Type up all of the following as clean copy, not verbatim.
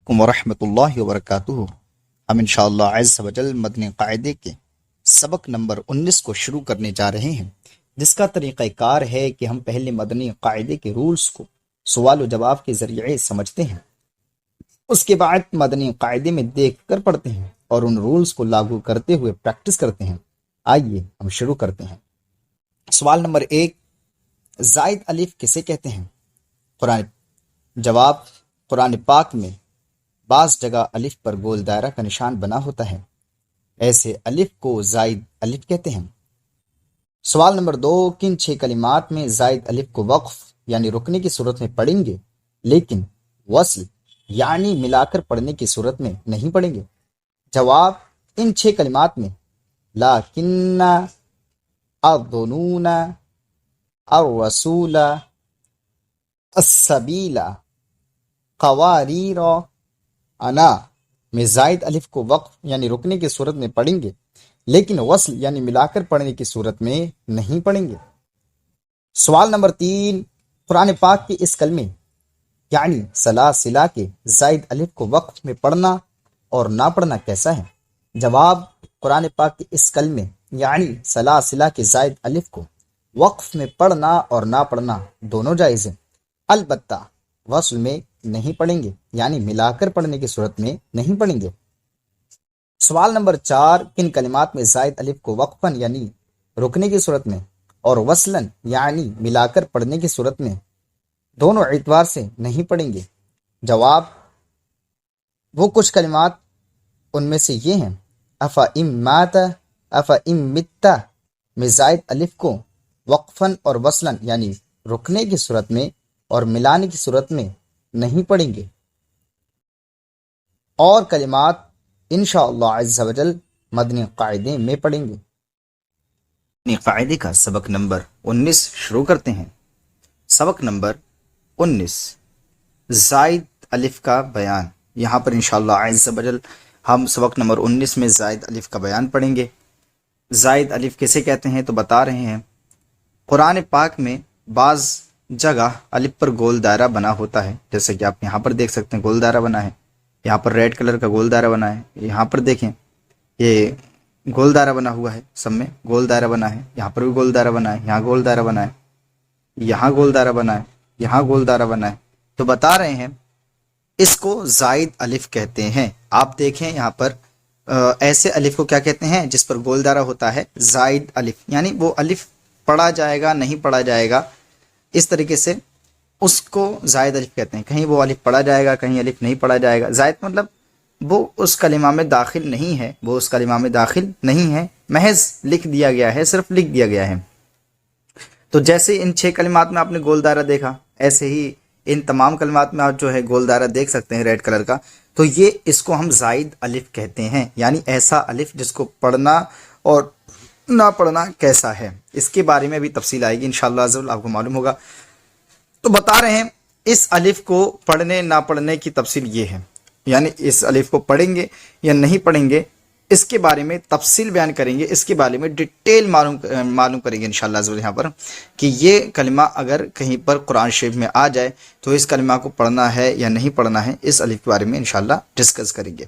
ورحمۃ اللہ وبرکاتہ۔ ہم انشاءاللہ عز و جل مدنی قاعدے کے سبق نمبر 19 کو شروع کرنے جا رہے ہیں، جس کا طریقہ کار ہے کہ ہم پہلے مدنی قاعدے کے رولز کو سوال و جواب کے ذریعے سمجھتے ہیں، اس کے بعد مدنی قاعدے میں دیکھ کر پڑھتے ہیں اور ان رولز کو لاگو کرتے ہوئے پریکٹس کرتے ہیں۔ آئیے ہم شروع کرتے ہیں۔ سوال نمبر 1، زائد الف کسے کہتے ہیں؟ جواب، قرآن پاک میں بعض جگہ الف پر گول دائرہ کا نشان بنا ہوتا ہے، ایسے الف کو زائد الف کہتے ہیں۔ سوال نمبر 2، کن 6 کلمات میں زائد الف کو وقف یعنی رکنے کی صورت میں پڑھیں گے لیکن وصل یعنی ملا کر پڑھنے کی صورت میں نہیں پڑھیں گے؟ جواب، ان 6 کلمات میں لیکن، الظنون، الرسول، السبیل، قواریر، انا میں زائد الف کو وقف یعنی رکنے کی صورت میں پڑھیں گے لیکن وصل یعنی ملا کر پڑھنے کی صورت میں نہیں پڑھیں گے۔ سوال نمبر 3، قرآن پاک کے اس کلمے یعنی سلاسلہ کے زائد الف کو وقف میں پڑھنا اور نہ پڑھنا کیسا ہے؟ جواب، قرآن پاک کے اس کلمے یعنی سلاسلہ کے زائد الف کو وقف میں پڑھنا اور نہ پڑھنا دونوں جائز ہیں، البتہ وصل میں نہیں پڑھیں گے یعنی ملا کر پڑھنے کی صورت میں نہیں پڑھیں گے۔ سوال نمبر 4، کن کلمات میں زائد الف کو وقفاً یعنی رکنے کی صورت میں اور وصلاً یعنی ملا کر پڑھنے کی صورت میں دونوں اعتبار سے نہیں پڑھیں گے؟ جواب، وہ کچھ کلمات ان میں سے یہ ہیں، افا ام مات، افا ام متا میں زائد الف کو وقفاً اور وصلاً یعنی رکنے کی صورت میں اور ملانے کی صورت میں نہیں پڑھیں گے، اور کلمات انشاءاللہ عز و جل مدنی قاعدے میں پڑھیں گے۔ مدنی قاعدے کا سبق نمبر 19 شروع کرتے ہیں۔ سبق نمبر 19، زائد الف کا بیان۔ یہاں پر انشاءاللہ عز و جل ہم سبق نمبر 19 میں زائد الف کا بیان پڑھیں گے۔ زائد الف کسے کہتے ہیں تو بتا رہے ہیں، قرآن پاک میں بعض جگہ الف پر گول دائرہ بنا ہوتا ہے، جیسے کہ آپ یہاں پر دیکھ سکتے ہیں گول دائرہ بنا ہے، یہاں پر ریڈ کلر کا گول دائرہ بنا ہے، یہاں پر دیکھیں یہ گول دائرہ بنا ہوا ہے، سب میں گول دائرہ بنا ہے، یہاں پر بھی گول دائرہ بنا ہے، یہاں گول دائرہ بنا ہے، یہاں گول دائرہ بنا ہے، یہاں گول دائرہ بنا ہے۔ تو بتا رہے ہیں اس کو زائد الف کہتے ہیں۔ آپ دیکھیں یہاں پر ایسے الف کو کیا کہتے ہیں؟ جس پر گول دائرہ ہوتا ہے زائد الف، یعنی وہ الف پڑھا جائے گا نہیں پڑھا جائے گا، اس طریقے سے اس کو زائد الف کہتے ہیں۔ کہیں وہ الف پڑھا جائے گا، کہیں الف نہیں پڑھا جائے گا۔ زائد مطلب وہ اس کلمہ میں داخل نہیں ہے، وہ اس کلمہ میں داخل نہیں ہے، محض لکھ دیا گیا ہے، صرف لکھ دیا گیا ہے۔ تو جیسے ان 6 کلمات میں آپ نے گول دائرہ دیکھا، ایسے ہی ان تمام کلمات میں آپ جو ہے گول دائرہ دیکھ سکتے ہیں ریڈ کلر کا، تو یہ اس کو ہم زائد الف کہتے ہیں، یعنی ایسا الف جس کو پڑھنا اور نہ پڑھنا کیسا ہے، اس کے بارے میں بھی تفصیل آئے گی انشاءاللہ عز و جل، آپ کو معلوم ہوگا۔ تو بتا رہے ہیں اس الف کو پڑھنے نہ پڑھنے کی تفصیل یہ ہے، یعنی اس الف کو پڑھیں گے یا نہیں پڑھیں گے اس کے بارے میں تفصیل بیان کریں گے، اس کے بارے میں ڈیٹیل معلوم کریں گے انشاءاللہ عز و جل یہاں پر، کہ یہ کلمہ اگر کہیں پر قرآن شریف میں آ جائے تو اس کلمہ کو پڑھنا ہے یا نہیں پڑھنا ہے، اس الف کے بارے میں انشاءاللہ ڈسکس کریں گے۔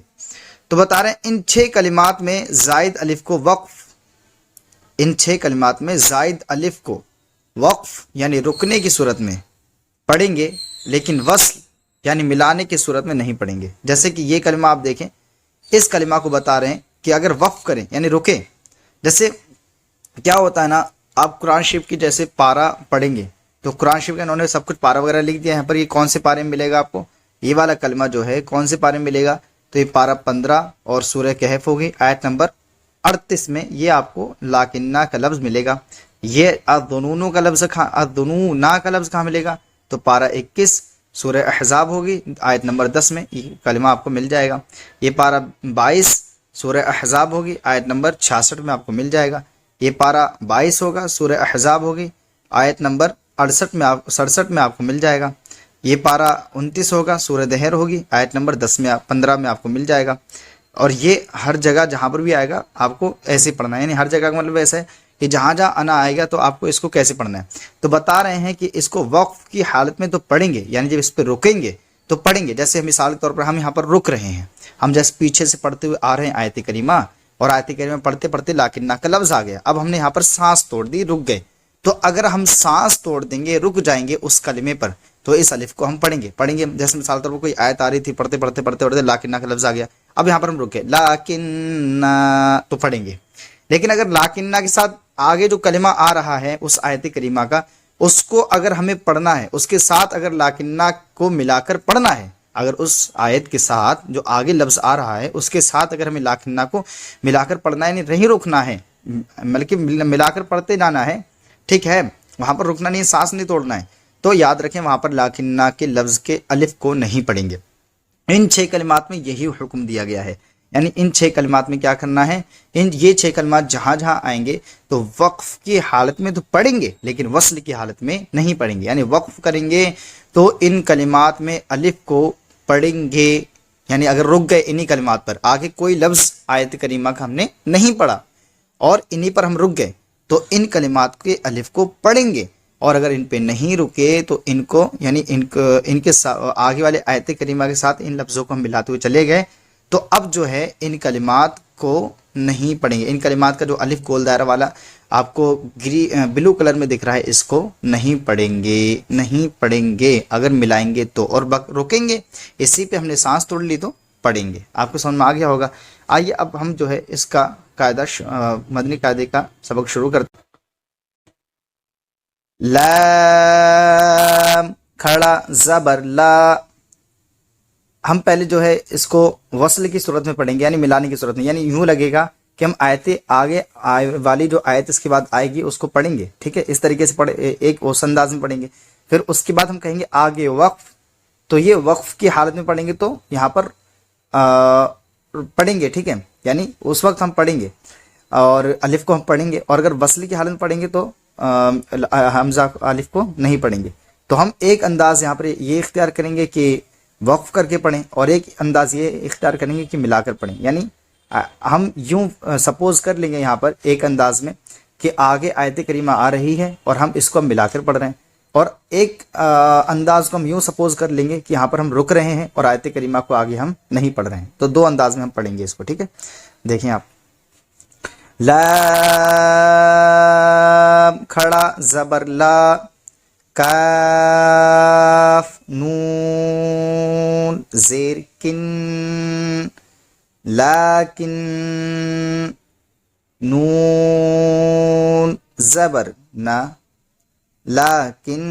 تو بتا رہے ہیں ان 6 کلمات میں زائد الف کو وقف، ان 6 کلمات میں زائد الف کو وقف یعنی رکنے کی صورت میں پڑھیں گے لیکن وصل یعنی ملانے کی صورت میں نہیں پڑھیں گے۔ جیسے کہ یہ کلمہ آپ دیکھیں، اس کلمہ کو بتا رہے ہیں کہ اگر وقف کریں یعنی رکیں، جیسے کیا ہوتا ہے نا، آپ قرآن شریف کی جیسے پارہ پڑھیں گے تو قرآن شریف کا انہوں نے سب کچھ پارہ وغیرہ لکھ دیا، یہاں پر یہ کون سے پارے میں ملے گا آپ کو؟ یہ والا کلمہ جو ہے کون سے پارے میں ملے گا؟ تو یہ پارہ 15 اور سورہ کہف ہوگی، آیت نمبر 38 میں یہ آپ کو لاکنہ کا لفظ ملے گا۔ یہ الظنون کا لفظ الظنونا کا لفظ کہاں ملے گا؟ تو پارہ 21 سورہ احزاب ہوگی، آیت نمبر 10 میں یہ کلمہ آپ کو مل جائے گا۔ یہ پارہ 22 سورہ احزاب ہوگی، آیت نمبر 66 میں آپ کو مل جائے گا۔ یہ پارہ 22 ہوگا، سورہ احزاب ہوگی، آیت نمبر 67 میں آپ کو مل جائے گا۔ یہ پارہ 29 ہوگا، سورہ دہر ہوگی، آیت نمبر 15 میں آپ کو مل جائے گا۔ اور یہ ہر جگہ جہاں پر بھی آئے گا آپ کو ایسے پڑھنا ہے، یعنی ہر جگہ کا مطلب ایسا ہے کہ جہاں جہاں انا آئے گا تو آپ کو اس کو کیسے پڑھنا ہے۔ تو بتا رہے ہیں کہ اس کو وقف کی حالت میں تو پڑھیں گے، یعنی جب اس پہ رکیں گے تو پڑھیں گے. جیسے مثال کے طور پر ہم یہاں پر رک رہے ہیں, ہم جیسے پیچھے سے پڑھتے ہوئے آ رہے ہیں آیت کریمہ, اور آیت کریمہ پڑھتے پڑھتے لاکنہ کا لفظ آ گیا, اب ہم نے یہاں پر سانس توڑ دی, رک گئے. تو اگر ہم سانس توڑ دیں گے, رک جائیں گے اس کلمے پر, تو اس الف کو ہم پڑھیں گے. جیسے مثال کے طور پر کوئی آیت آ رہی تھی, پڑھتے پڑھتے لاکنہ کا لفظ آ گیا, اب یہاں پر ہم رکے لاکنہ تو پڑھیں گے. لیکن اگر لاکنہ کے ساتھ آگے جو کلمہ آ رہا ہے اس آیت کریمہ کا, اس کو اگر ہمیں پڑھنا ہے, اس کے ساتھ اگر لاکنہ کو ملا کر پڑھنا ہے, اگر اس آیت کے ساتھ جو آگے لفظ آ رہا ہے اس کے ساتھ اگر ہمیں لاکنہ کو ملا کر پڑھنا ہے, یعنی نہیں رکنا ہے, بلکہ ملا کر پڑھتے جانا ہے, ٹھیک ہے, وہاں پر رکنا نہیں, سانس نہیں توڑنا ہے, تو یاد رکھیں وہاں پر لاکنہ کے لفظ کے الف کو نہیں پڑھیں گے. ان 6 کلمات میں یہی حکم دیا گیا ہے. یعنی ان 6 کلمات میں کیا کرنا ہے, یہ 6 کلمات جہاں جہاں آئیں گے تو وقف کی حالت میں تو پڑھیں گے, لیکن وصل کی حالت میں نہیں پڑھیں گے. یعنی وقف کریں گے تو ان کلمات میں الف کو پڑھیں گے. یعنی اگر رک گئے انہی کلمات پر, آگے کوئی لفظ آیت کریمہ کا ہم نے نہیں پڑھا اور انہی پر ہم رک گئے, تو ان کلمات کے الف کو پڑھیں گے. اور اگر ان پہ نہیں رکے تو ان کو, یعنی ان کے آگے والے آیت کریمہ کے ساتھ ان لفظوں کو ہم ملاتے ہوئے چلے گئے, تو اب جو ہے ان کلمات کو نہیں پڑھیں گے. ان کلمات کا جو الف گول دائرہ والا آپ کو بلو کلر میں دکھ رہا ہے, اس کو نہیں پڑھیں گے, نہیں پڑھیں گے. اگر ملائیں گے تو اور رکیں گے, اسی پہ ہم نے سانس توڑ لی تو پڑھیں گے. آپ کو سمجھ میں آ گیا ہوگا. آئیے اب ہم جو ہے اس کا قاعدہ مدنی قاعدے کا سبق شروع کرتے ہیں. لام کھڑا زبر لا, ہم پہلے جو ہے اس کو وصل کی صورت میں پڑھیں گے, یعنی ملانے کی صورت میں. یعنی یوں لگے گا کہ ہم آیتیں آگے والی جو آیت اس کے بعد آئے گی اس کو پڑھیں گے, ٹھیک ہے, اس طریقے سے ایک اس انداز میں پڑھیں گے. پھر اس کے بعد ہم کہیں گے آگے وقف, تو یہ وقف کی حالت میں پڑھیں گے تو یہاں پر پڑھیں گے, ٹھیک ہے, یعنی اس وقت ہم پڑھیں گے اور الف کو ہم پڑھیں گے. اور اگر وصل کی حالت میں پڑھیں گے تو حمزہ الف کو نہیں پڑھیں گے. تو ہم ایک انداز یہاں پر یہ اختیار کریں گے کہ وقف کر کے پڑھیں, اور ایک انداز یہ اختیار کریں گے کہ ملا کر پڑھیں. یعنی ہم یوں سپوز کر لیں گے یہاں پر ایک انداز میں کہ آگے آیت کریمہ آ رہی ہے اور ہم اس کو ہم ملا کر پڑھ رہے ہیں, اور ایک انداز کو ہم یوں سپوز کر لیں گے کہ یہاں پر ہم رک رہے ہیں اور آیت کریمہ کو آگے ہم نہیں پڑھ رہے ہیں. تو 2 انداز میں ہم پڑھیں گے اس کو, ٹھیک ہے. دیکھیں آپ, لام کھڑا زبر لا, کاف نون زیر کن, لیکن نون زبر نا, لیکن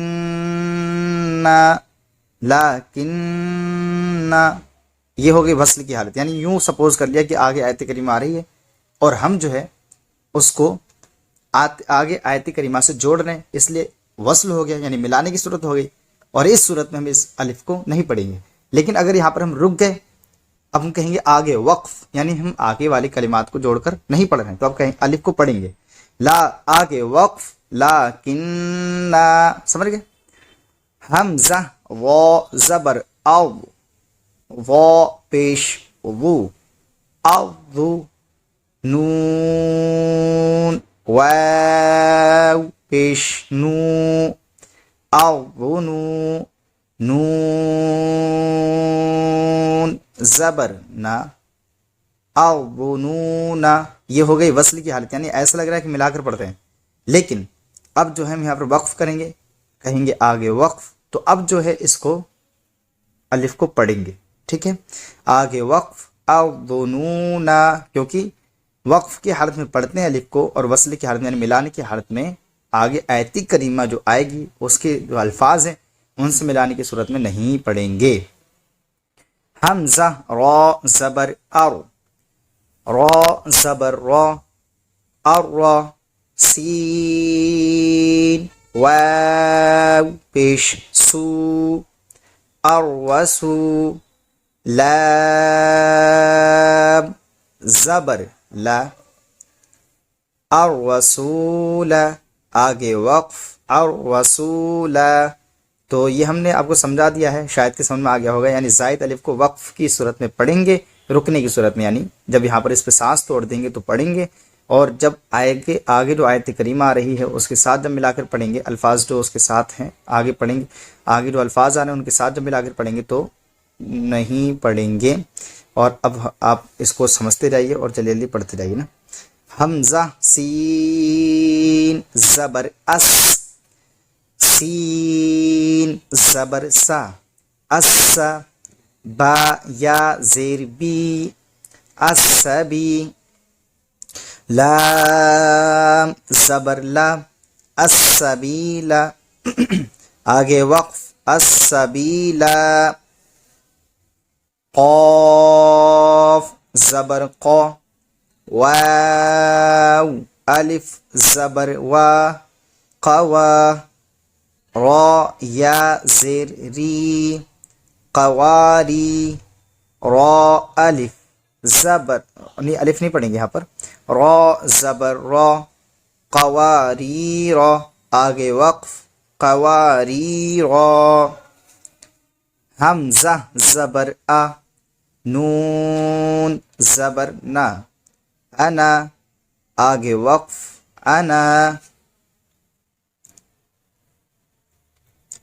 یہ ہو گئی وصل کی حالت. یعنی یوں سپوز کر لیا کہ آگے آیت کریمہ آ رہی ہے اور ہم جو ہے اس کو آگے آیت کریمہ سے جوڑ رہے ہیں, اس لیے وصل ہو گیا, یعنی ملانے کی صورت ہو گئی. اور اس صورت میں ہم اس الف کو نہیں پڑھیں گے. لیکن اگر یہاں پر ہم رک گئے, اب ہم کہیں گے آگے وقف, یعنی ہم آگے والی کلمات کو جوڑ کر نہیں پڑھ رہے ہیں, تو اب کہیں الف کو پڑھیں گے. لا آگے وقف, لیکن سمجھ گئے. حمزہ و زبر او, و پیش وو, او نون واو پیش نو, او نون زبر نا, او نونا. یہ ہو گئی وصل کی حالت, یعنی ایسا لگ رہا ہے کہ ملا کر پڑھتے ہیں. لیکن اب جو ہے ہم یہاں پر وقف کریں گے, کہیں گے آگے وقف, تو اب جو ہے اس کو الف کو پڑھیں گے, ٹھیک ہے. آگے وقف او نونا, کیونکہ وقف کی حالت میں پڑھتے ہیں الف کو, اور وصل کی حالت میں یعنی ملانے کی حالت میں آگے آیت کریمہ جو آئے گی اس کے جو الفاظ ہیں ان سے ملانے کی صورت میں نہیں پڑھیں گے. حمزہ را زبر ار, را زبر را, ار سین واو پیش سو, اروسو, لام زبر لا, الرسول آگے وقف, الرسول. تو یہ ہم نے آپ کو سمجھا دیا ہے, شاید کہ سمجھ میں آ گیا ہوگا. یعنی زائد الف کو وقف کی صورت میں پڑھیں گے, رکنے کی صورت میں, یعنی جب یہاں پر اس پہ سانس توڑ دیں گے تو پڑھیں گے, اور جب آگے جو آیت کریمہ آ رہی ہے اس کے ساتھ جب ملا کر پڑھیں گے, الفاظ جو اس کے ساتھ ہیں آگے پڑھیں گے, آگے جو الفاظ آ رہے ہیں ان کے ساتھ جب ملا کر پڑھیں گے تو نہیں پڑھیں گے. اور اب آپ اس کو سمجھتے جائیے اور جلدی جلدی پڑھتے جائیے نا. حمزہ سین زبر اس، سین زبر سا، اس، با یا زیر بی، السبی، لام زبر لا، السبیلا، آگے وقف، السبیلا، قاف زبر قا، واو الف زبر وا، قوا، را یا زیر ری، قواری، را الف زبر، نہیں الف نہیں پڑھیں گے یہاں پر، را زبر را، قواری را، آگے وقف، قواری را، حمزہ زبر آ، نون زبر نا، انا، آگے وقف، انا.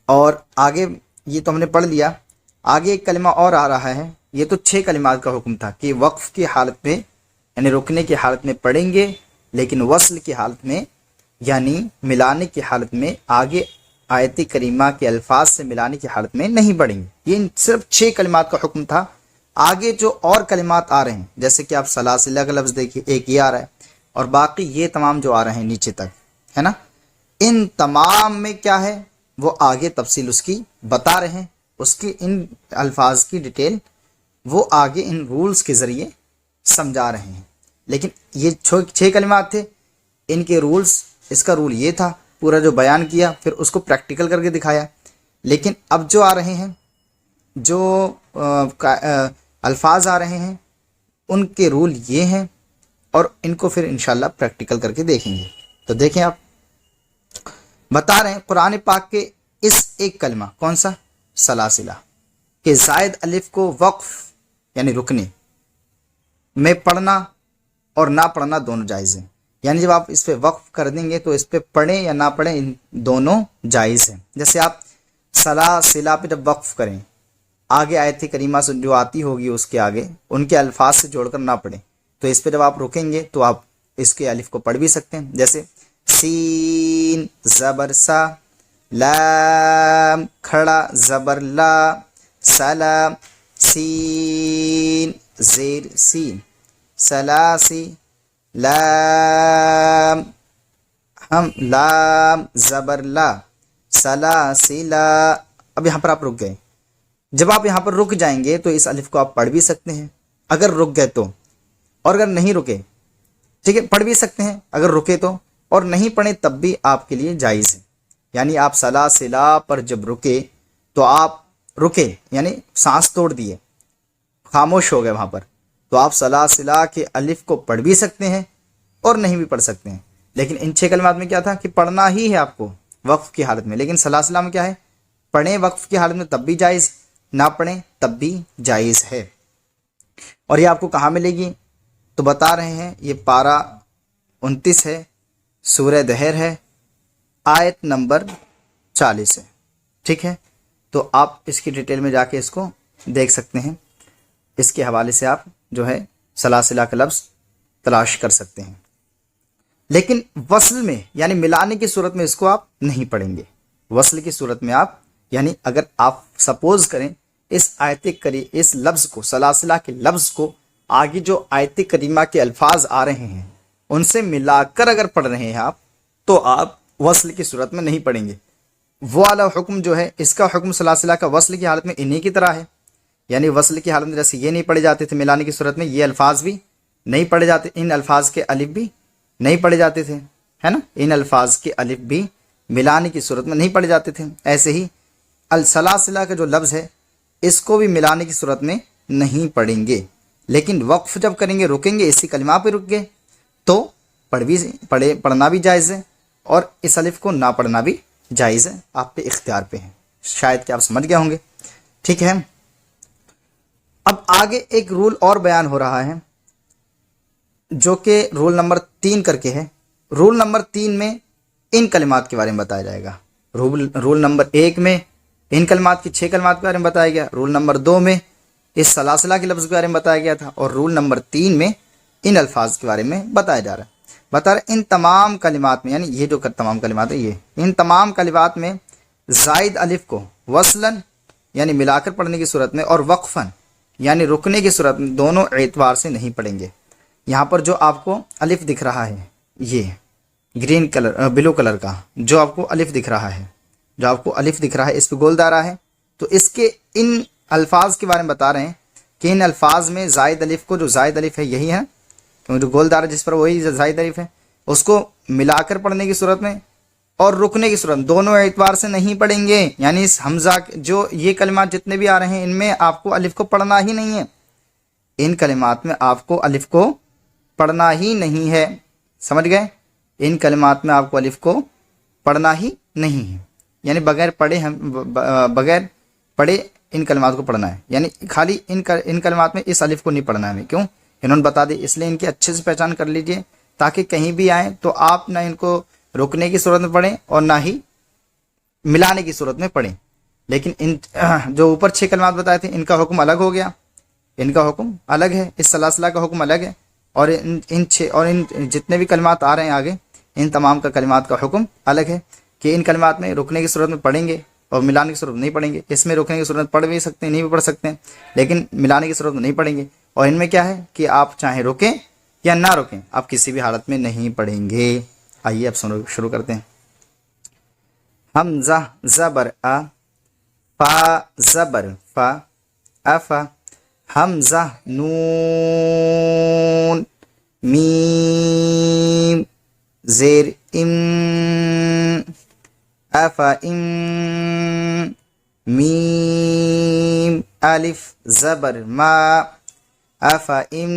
اور آگے یہ تو ہم نے پڑھ لیا. آگے ایک کلمہ اور آ رہا ہے. یہ تو 6 کلمات کا حکم تھا کہ وقف کی حالت میں یعنی رکنے کی حالت میں پڑھیں گے، لیکن وصل کی حالت میں یعنی ملانے کی حالت میں آگے آیت کریمہ کے الفاظ سے ملانے کی حالت میں نہیں پڑھیں گے. یہ صرف 6 کلمات کا حکم تھا. آگے جو اور کلمات آ رہے ہیں جیسے کہ آپ سلاسلہ کا لفظ دیکھیے، ایک یہ آ رہا ہے، اور باقی یہ تمام جو آ رہے ہیں نیچے تک ہے نا، ان تمام میں کیا ہے وہ آگے تفصیل اس کی بتا رہے ہیں. اس کی ان الفاظ کی ڈیٹیل وہ آگے ان رولز کے ذریعے سمجھا رہے ہیں. لیکن یہ 6 کلمات تھے، ان کے رولز، اس کا رول یہ تھا، پورا جو بیان کیا پھر اس کو پریکٹیکل کر کے دکھایا. لیکن اب جو آ رہے ہیں، جو الفاظ آ رہے ہیں، ان کے رول یہ ہیں، اور ان کو پھر انشاءاللہ پریکٹیکل کر کے دیکھیں گے. تو دیکھیں آپ بتا رہے ہیں قرآن پاک کے اس ایک کلمہ کون سا سلاسلہ کہ زائد الف کو وقف یعنی رکنے میں پڑھنا اور نہ پڑھنا دونوں جائز ہیں. یعنی جب آپ اس پہ وقف کر دیں گے تو اس پہ پڑھیں یا نہ پڑھیں ان دونوں جائز ہیں. جیسے آپ سلاسلہ پہ جب وقف کریں، آگے آیت کریمہ سے جو آتی ہوگی اس کے آگے ان کے الفاظ سے جوڑ کر نہ پڑھیں، تو اس پہ جب آپ رکیں گے تو آپ اس کے الف کو پڑھ بھی سکتے ہیں. جیسے سین زبر سا، لام کھڑا زبر لا، سلام، سین زیر سین، سلاسی، لام ہم لام زبر لا، سلاسلا. اب یہاں پر آپ رک گئے. جب آپ یہاں پر رک جائیں گے تو اس الف کو آپ پڑھ بھی سکتے ہیں اگر رک گئے تو، اور اگر نہیں رکے ٹھیک ہے پڑھ بھی سکتے ہیں اگر رکے تو، اور نہیں پڑھیں تب بھی آپ کے لیے جائز ہے. یعنی آپ سلاسلہ پر جب رکے تو آپ رکے یعنی سانس توڑ دیے، خاموش ہو گئے وہاں پر، تو آپ سلاسلہ کے الف کو پڑھ بھی سکتے ہیں اور نہیں بھی پڑھ سکتے ہیں. لیکن ان 6 کلمات میں کیا تھا کہ پڑھنا ہی ہے آپ کو وقف کی حالت میں. لیکن سلاسلہ میں کیا ہے، پڑھیں وقف کی حالت میں تب بھی جائز، نہ پڑھیں تب بھی جائز ہے. اور یہ آپ کو کہاں ملے گی تو بتا رہے ہیں، یہ پارہ 29 ہے، سورہ دہر ہے، آیت نمبر 40 ہے. ٹھیک ہے، تو آپ اس کی ڈیٹیل میں جا کے اس کو دیکھ سکتے ہیں. اس کے حوالے سے آپ جو ہے سلاسلہ کا لفظ تلاش کر سکتے ہیں. لیکن وصل میں یعنی ملانے کی صورت میں اس کو آپ نہیں پڑھیں گے. وصل کی صورت میں آپ یعنی اگر آپ سپوز کریں اس لفظ کو، سلاسلہ کے لفظ کو آگے جو آیت کریمہ کے الفاظ آ رہے ہیں ان سے ملا کر اگر پڑھ رہے ہیں آپ، تو آپ وصل کی صورت میں نہیں پڑھیں گے. وہ والا حکم جو ہے، اس کا حکم سلاسلہ کا وصل کی حالت میں انہی کی طرح ہے. یعنی وصل کی حالت میں جیسے یہ نہیں پڑھے جاتے تھے ملانے کی صورت میں، یہ الفاظ بھی نہیں پڑھے جاتے، ان الفاظ کے الف بھی نہیں پڑھے جاتے تھے، ہے نا، ان الفاظ کے الف بھی ملانے کی صورت میں نہیں پڑھے جاتے تھے. ایسے ہی السلاسلہ کا جو لفظ ہے اس کو بھی ملانے کی صورت میں نہیں پڑھیں گے. لیکن وقف جب کریں گے، رکیں گے، اسی کلمہ پہ رک گئے تو پڑھنا بھی جائز ہے اور اس الف کو نہ پڑھنا بھی جائز ہے، آپ پہ اختیار پہ ہے. شاید کہ آپ سمجھ گئے ہوں گے. ٹھیک ہے، اب آگے ایک رول اور بیان ہو رہا ہے جو کہ رول نمبر 3 کر کے ہے. رول نمبر 3 میں ان کلمات کے بارے میں بتایا جائے گا. رول نمبر 1 میں ان کلمات کی 6 کلمات کے بارے میں بتایا گیا. رول نمبر 2 میں اس سلاسلہ کے لفظ کے بارے میں بتایا گیا تھا، اور رول نمبر 3 میں ان الفاظ کے بارے میں بتایا جا رہا ہے. بتا رہے ان تمام کلمات میں، یعنی یہ جو تمام کلمات ہیں، یہ ان تمام کلمات میں زائد الف کو وصلاً یعنی ملا کر پڑھنے کی صورت میں، اور وقفاً یعنی رکنے کی صورت میں، دونوں اعتبار سے نہیں پڑھیں گے. یہاں پر جو آپ کو الف دکھ رہا ہے، یہ گرین کلر بلو کلر کا جو آپ کو الف دکھ رہا ہے، جو آپ کو الف دکھ رہا ہے، اس پہ گول دارا ہے، تو اس کے ان الفاظ کے بارے میں بتا رہے ہیں کہ ان الفاظ میں زائد الف کو، جو زائد الف ہے یہی ہے، جو گول دارا جس پر وہی زائد الف ہے، اس کو ملا کر پڑھنے کی صورت میں اور رکنے کی صورت میں دونوں اعتبار سے نہیں پڑھیں گے. یعنی اس حمزہ جو یہ کلمات جتنے بھی آ رہے ہیں ان میں آپ کو الف کو پڑھنا ہی نہیں ہے. ان کلمات میں آپ کو الف کو پڑھنا ہی نہیں ہے. سمجھ گئے؟ ان کلمات میں آپ کو الف کو پڑھنا ہی نہیں ہے، یعنی بغیر پڑھے ان کلمات کو پڑھنا ہے. یعنی خالی ان کلمات میں اس الف کو نہیں پڑھنا ہے ہمیں. کیوں؟ انہوں نے بتا دی، اس لیے ان کی اچھے سے پہچان کر لیجئے تاکہ کہیں بھی آئیں تو آپ نہ ان کو رکنے کی صورت میں پڑھیں اور نہ ہی ملانے کی صورت میں پڑھیں. لیکن ان جو اوپر 6 کلمات بتائے تھے ان کا حکم الگ ہو گیا، ان کا حکم الگ ہے، اس سلاسلہ کا حکم الگ ہے، اور ان جتنے بھی کلمات آ رہے ہیں آگے ان تمام کا کلمات کا حکم الگ ہے کہ ان کلمات میں رکنے کی صورت میں پڑھیں گے اور ملانے کی صورت میں نہیں پڑھیں گے. اس میں رکنے کی صورت میں پڑھ بھی سکتے ہیں، نہیں بھی پڑھ سکتے ہیں، لیکن ملانے کی صورت میں نہیں پڑھیں گے. اور ان میں کیا ہے کہ آپ چاہے رکیں یا نہ رکیں، آپ کسی بھی حالت میں نہیں پڑھیں گے. آئیے اب شروع کرتے ہیں. حمزہ زبر ا، فا زبر فا، افا. حمزہ نون میم زیر ام، افا ام. میم الف زبر ما، افا ام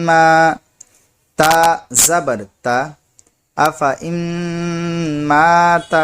ما. تا زبر تا، افا ام ما تا.